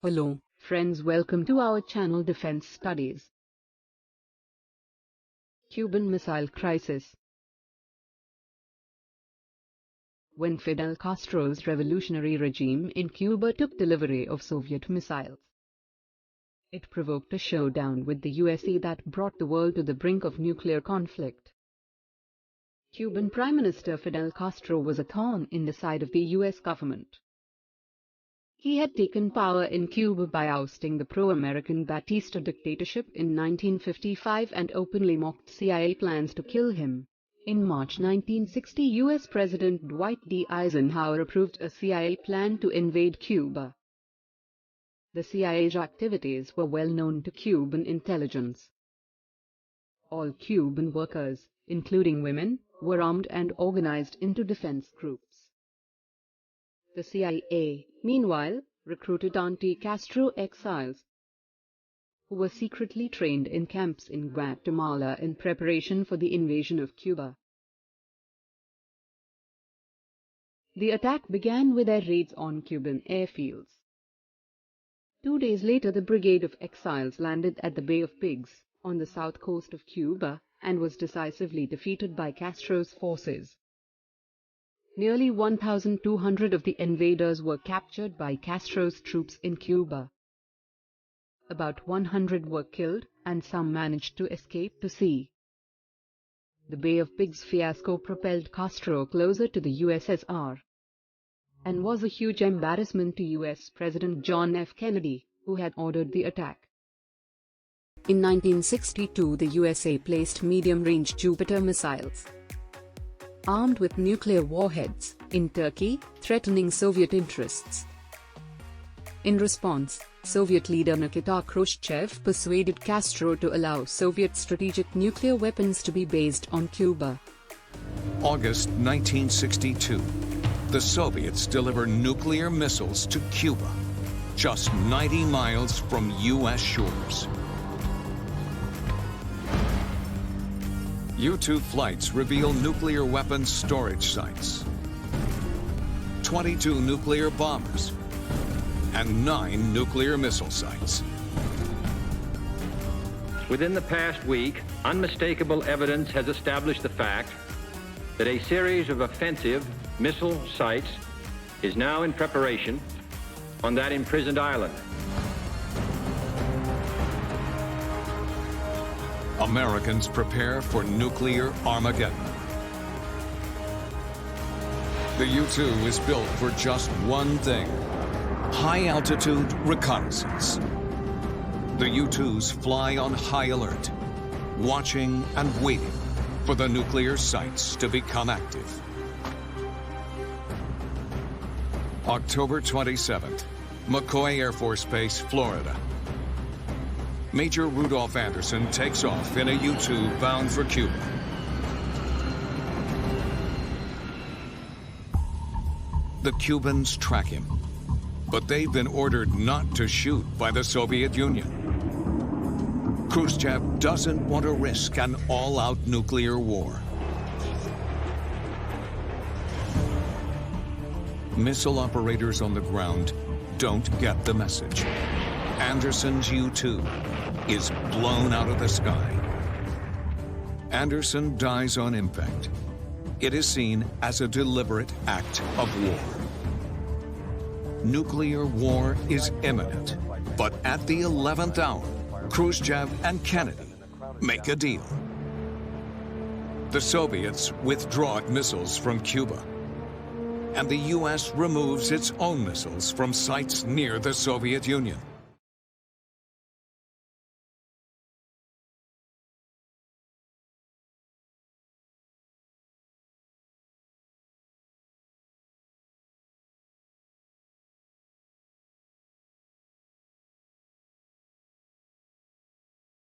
Hello, friends, welcome to our channel Defense Studies. Cuban Missile Crisis. When Fidel Castro's revolutionary regime in Cuba took delivery of Soviet missiles, it provoked a showdown with the USA that brought the world to the brink of nuclear conflict. Cuban Prime Minister Fidel Castro was a thorn in the side of the US government. He had taken power in Cuba by ousting the pro-American Batista dictatorship in 1955 and openly mocked CIA plans to kill him. In March 1960, US President Dwight D. Eisenhower approved a CIA plan to invade Cuba. The CIA's activities were well known to Cuban intelligence. All Cuban workers, including women, were armed and organized into defense groups. The CIA, meanwhile, recruited anti-Castro exiles who were secretly trained in camps in Guatemala in preparation for the invasion of Cuba. The attack began with their raids on Cuban airfields. 2 days later, the brigade of exiles landed at the Bay of Pigs on the south coast of Cuba and was decisively defeated by Castro's forces. Nearly 1,200 of the invaders were captured by Castro's troops in Cuba. About 100 were killed and some managed to escape to sea. The Bay of Pigs fiasco propelled Castro closer to the USSR and was a huge embarrassment to US President John F. Kennedy, who had ordered the attack. In 1962, the USA placed medium-range Jupiter missiles armed with nuclear warheads in Turkey, threatening Soviet interests. In response, Soviet leader Nikita Khrushchev persuaded Castro to allow Soviet strategic nuclear weapons to be based on Cuba. August 1962, the Soviets deliver nuclear missiles to Cuba, just 90 miles from US shores. U-2 flights reveal nuclear weapons storage sites, 22 nuclear bombers, and 9 nuclear missile sites. Within the past week, unmistakable evidence has established the fact that a series of offensive missile sites is now in preparation on that imprisoned island. Americans prepare for nuclear Armageddon. The U-2 is built for just one thing: high-altitude reconnaissance. The U-2s fly on high alert, watching and waiting for the nuclear sites to become active. October 27th, McCoy Air Force Base, Florida. Major Rudolph Anderson takes off in a U-2 bound for Cuba. The Cubans track him, but they've been ordered not to shoot by the Soviet Union. Khrushchev doesn't want to risk an all-out nuclear war. Missile operators on the ground don't get the message. Anderson's U-2 is blown out of the sky. Anderson dies on impact. It is seen as a deliberate act of war. Nuclear war is imminent, but at the 11th hour, Khrushchev and Kennedy make a deal. The Soviets withdraw missiles from Cuba, and the US removes its own missiles from sites near the Soviet Union.